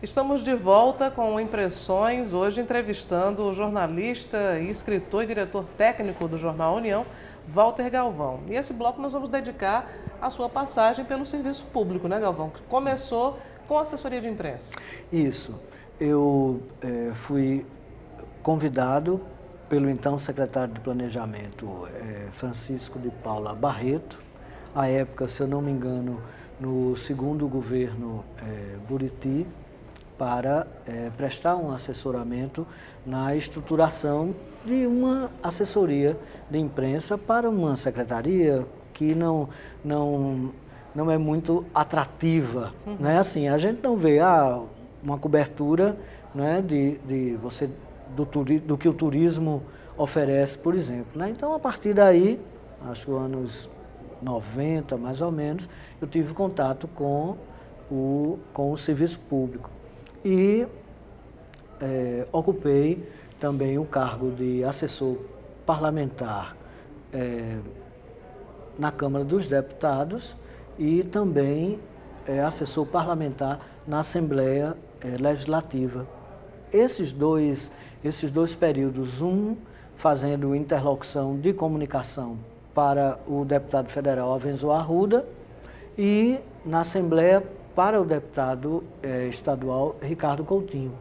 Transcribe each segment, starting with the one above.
Estamos de volta com Impressões, hoje entrevistando o jornalista, escritor e diretor técnico do Jornal União, Walter Galvão. E esse bloco nós vamos dedicar à sua passagem pelo serviço público, né, Galvão? Que começou com a assessoria de imprensa. Isso. Eu fui convidado pelo então secretário de Planejamento, Francisco de Paula Barreto, à época, se eu não me engano, no segundo governo Buriti, para prestar um assessoramento na estruturação de uma assessoria de imprensa para uma secretaria que não é muito atrativa. Né? Assim, a gente não vê uma cobertura, né, do que o turismo oferece, por exemplo. Né? Então, a partir daí, acho que anos 90, mais ou menos, eu tive contato com o serviço público. E ocupei também o cargo de assessor parlamentar na Câmara dos Deputados e também assessor parlamentar na Assembleia Legislativa. Esses dois períodos, um fazendo interlocução de comunicação para o deputado federal Avenzo Arruda e na Assembleia para o deputado estadual Ricardo Coutinho.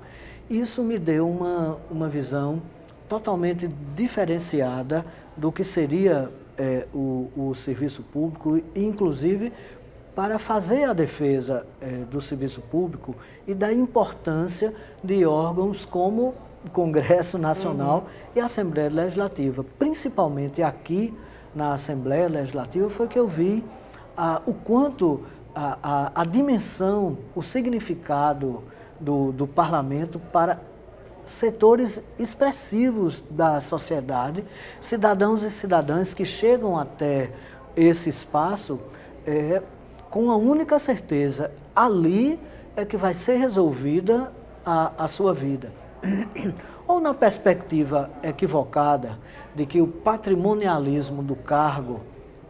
Isso me deu uma visão totalmente diferenciada do que seria o serviço público, inclusive para fazer a defesa do serviço público e da importância de órgãos como o Congresso Nacional e a Assembleia Legislativa. Principalmente aqui na Assembleia Legislativa foi que eu vi o quanto a dimensão, o significado do parlamento para setores expressivos da sociedade, cidadãos e cidadãs que chegam até esse espaço com a única certeza, ali é que vai ser resolvida a sua vida. Ou na perspectiva equivocada de que o patrimonialismo do cargo,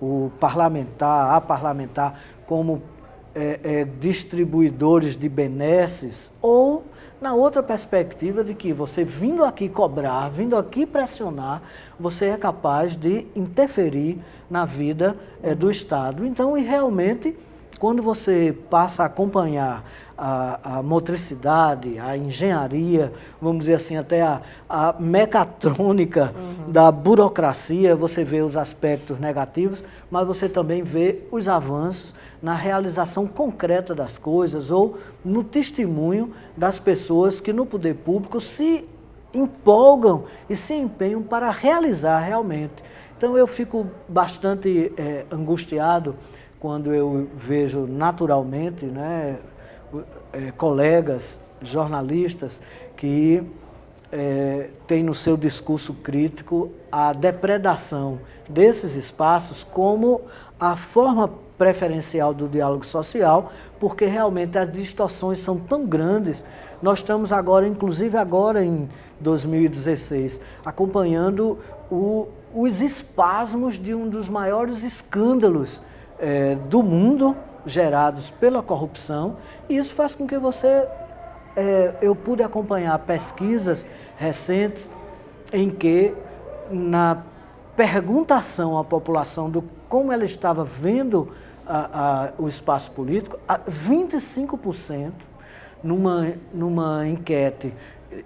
o parlamentar, a parlamentar, como distribuidores de benesses, ou na outra perspectiva de que você vindo aqui cobrar, vindo aqui pressionar, você é capaz de interferir na vida do Estado. Então, e realmente, quando você passa a acompanhar a motricidade, a engenharia, vamos dizer assim, até a mecatrônica da burocracia, você vê os aspectos negativos, mas você também vê os avanços na realização concreta das coisas ou no testemunho das pessoas que no poder público se empolgam e se empenham para realizar realmente. Então eu fico bastante angustiado quando eu vejo naturalmente, né, colegas jornalistas que têm no seu discurso crítico a depredação desses espaços como a forma preferencial do diálogo social, porque realmente as distorções são tão grandes. Nós estamos agora, inclusive agora em 2016, acompanhando os espasmos de um dos maiores escândalos do mundo gerados pela corrupção, e isso faz com que eu pude acompanhar pesquisas recentes em que, na perguntação à população do como ela estava vendo o espaço político, 25%, numa enquete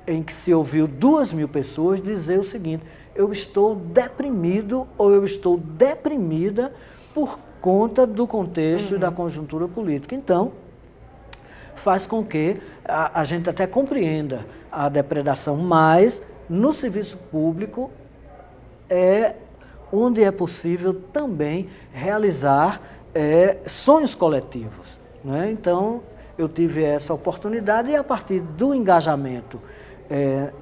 em que se ouviu 2.000 pessoas dizer o seguinte: eu estou deprimido ou eu estou deprimida por conta do contexto e da conjuntura política. Então, faz com que a gente até compreenda a depredação, mas no serviço público onde é possível também realizar sonhos coletivos. Né? Então, eu tive essa oportunidade e a partir do engajamento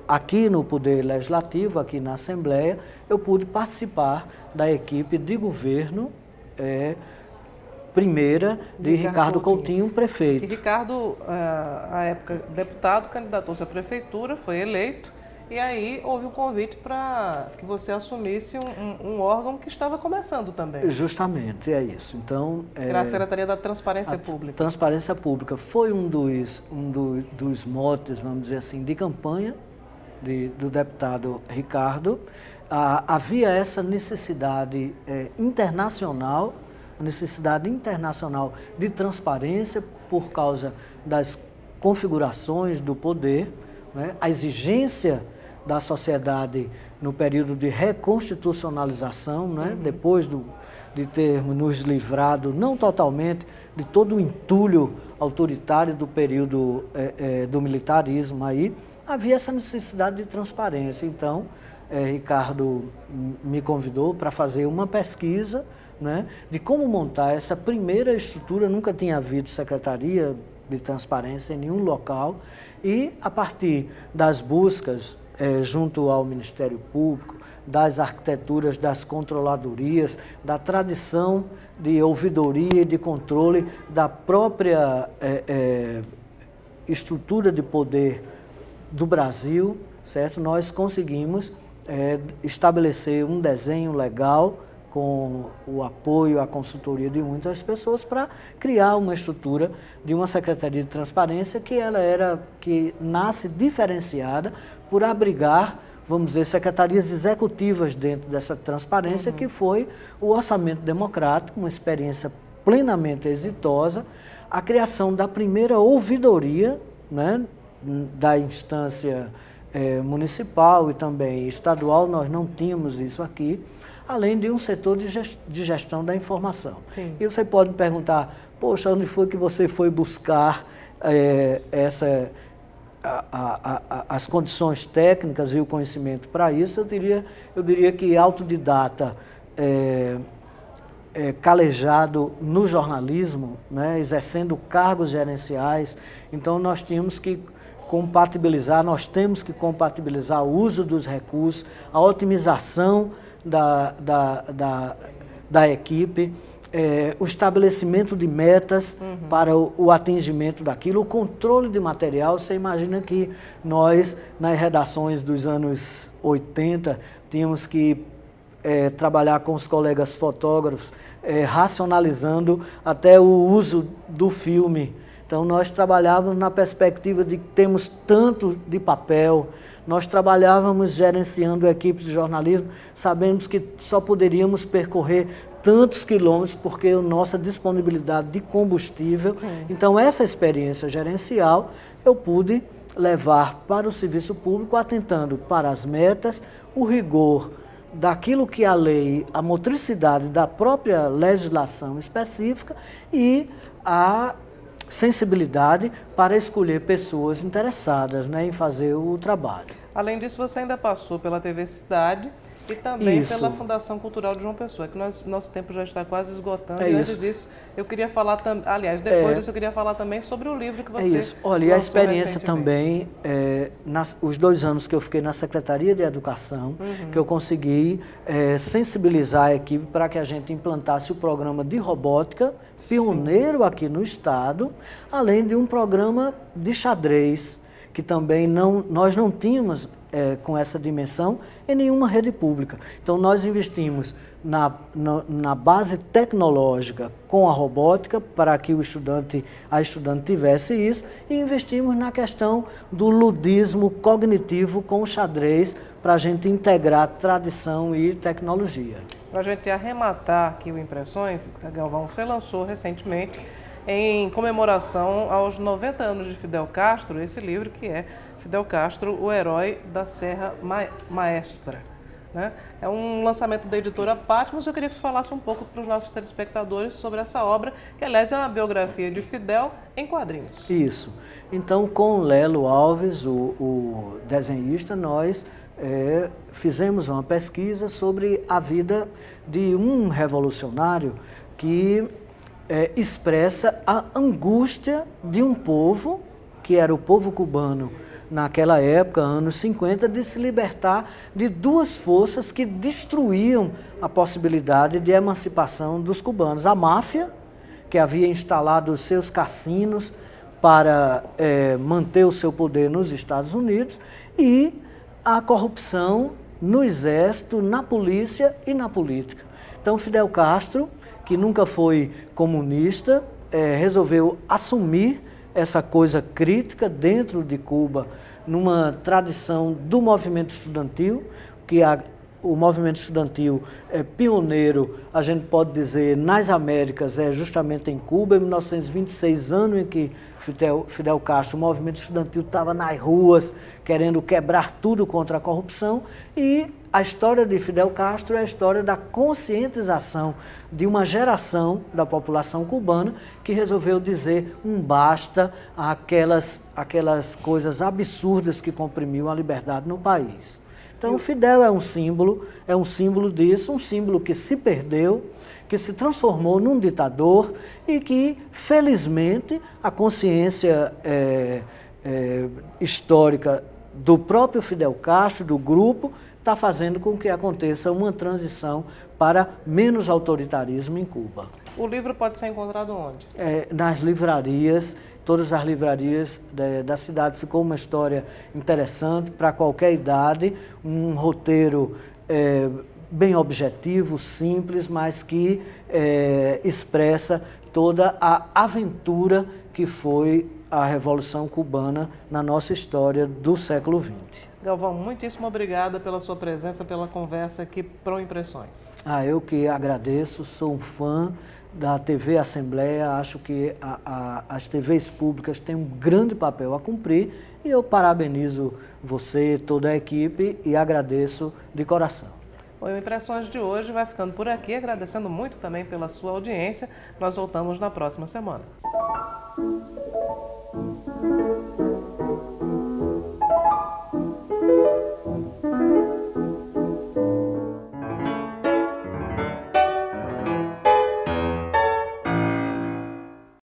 aqui no Poder Legislativo, aqui na Assembleia, eu pude participar da equipe de governo primeira de Ricardo Coutinho, prefeito. E Ricardo, à época deputado, candidatou-se à prefeitura, foi eleito, e aí houve um convite para que você assumisse um órgão que estava começando também. Justamente, é isso. Então, era a Secretaria da Transparência Pública. Transparência Pública foi um dos motes, vamos dizer assim, de campanha do deputado Ricardo. Havia essa necessidade internacional de transparência por causa das configurações do poder, né? A exigência da sociedade no período de reconstitucionalização, né? Depois de termos nos livrado, não totalmente, de todo o entulho autoritário do período do militarismo aí, havia essa necessidade de transparência. Então, Ricardo me convidou para fazer uma pesquisa, né, de como montar essa primeira estrutura. Nunca tinha havido secretaria de transparência em nenhum local, e a partir das buscas junto ao Ministério Público, das arquiteturas, das controladorias, da tradição de ouvidoria e de controle da própria estrutura de poder do Brasil, certo? Nós conseguimos estabelecer um desenho legal com o apoio, a consultoria de muitas pessoas para criar uma estrutura de uma Secretaria de Transparência que nasce diferenciada por abrigar, vamos dizer, secretarias executivas dentro dessa transparência, que foi o orçamento democrático, uma experiência plenamente exitosa, a criação da primeira ouvidoria, né, da instância municipal e também estadual. Nós não tínhamos isso aqui, além de um setor de gestão da informação. Sim. E você pode me perguntar, poxa, onde foi que você foi buscar as condições técnicas e o conhecimento para isso? Eu diria que autodidata, calejado no jornalismo, né, exercendo cargos gerenciais. Então nós temos que compatibilizar o uso dos recursos, a otimização da equipe, o estabelecimento de metas para o atingimento daquilo, o controle de material. Você imagina que nós, nas redações dos anos 80, tínhamos que trabalhar com os colegas fotógrafos, racionalizando até o uso do filme. Então, nós trabalhávamos na perspectiva de que temos tanto de papel, nós trabalhávamos gerenciando equipes de jornalismo, sabemos que só poderíamos percorrer tantos quilômetros porque a nossa disponibilidade de combustível. Sim. Então, essa experiência gerencial eu pude levar para o serviço público, atentando para as metas, o rigor daquilo que a lei, a motricidade da própria legislação específica e a sensibilidade para escolher pessoas interessadas, né, em fazer o trabalho. Além disso, você ainda passou pela TV Cidade e também pela Fundação Cultural de João Pessoa, que nosso tempo já está quase esgotando. E antes disso, eu queria falar também, aliás, depois disso eu queria falar também sobre o livro que você Olha, e a experiência também, os 2 anos que eu fiquei na Secretaria de Educação, que eu consegui sensibilizar a equipe para que a gente implantasse o programa de robótica, pioneiro aqui no estado, além de um programa de xadrez, que também nós não tínhamos com essa dimensão em nenhuma rede pública. Então, nós investimos na base tecnológica com a robótica para que a estudante tivesse isso, e investimos na questão do ludismo cognitivo com o xadrez para a gente integrar tradição e tecnologia. Para a gente arrematar aqui o Impressões, Galvão, você lançou recentemente, em comemoração aos 90 anos de Fidel Castro, esse livro que é Fidel Castro, o Herói da Serra Maestra, né? É um lançamento da editora Patmos. Eu queria que você falasse um pouco para os nossos telespectadores sobre essa obra, que aliás é uma biografia de Fidel em quadrinhos. Isso. Então, com Lelo Alves, o desenhista, nós fizemos uma pesquisa sobre a vida de um revolucionário que expressa a angústia de um povo, que era o povo cubano naquela época, anos 50, de se libertar de 2 forças que destruíam a possibilidade de emancipação dos cubanos. A máfia, que que havia instalado os seus cassinos para manter o seu poder nos Estados Unidos, e a corrupção no exército, na polícia e na política. Então Fidel Castro, que nunca foi comunista, resolveu assumir essa coisa crítica dentro de Cuba, numa tradição do movimento estudantil, que o movimento estudantil é pioneiro, a gente pode dizer, nas Américas, justamente em Cuba, em 1926, ano em que Fidel Castro, o movimento estudantil estava nas ruas, querendo quebrar tudo contra a corrupção, e a história de Fidel Castro é a história da conscientização de uma geração da população cubana que resolveu dizer um basta àquelas coisas absurdas que comprimiam a liberdade no país. Então o Fidel é um símbolo disso, um símbolo que se perdeu, que se transformou num ditador e que, felizmente, a consciência histórica do próprio Fidel Castro, do grupo, está fazendo com que aconteça uma transição para menos autoritarismo em Cuba. O livro pode ser encontrado onde? Nas livrarias, todas as livrarias da cidade. Ficou uma história interessante para qualquer idade, um roteiro bem objetivo, simples, mas que expressa toda a aventura que foi a Revolução Cubana na nossa história do século XX. Galvão, muitíssimo obrigada pela sua presença, pela conversa aqui Pro Impressões. Eu que agradeço, sou um fã da TV Assembleia, acho que as TVs públicas têm um grande papel a cumprir e eu parabenizo você, toda a equipe, e agradeço de coração. O Impressões de hoje vai ficando por aqui, agradecendo muito também pela sua audiência. Nós voltamos na próxima semana.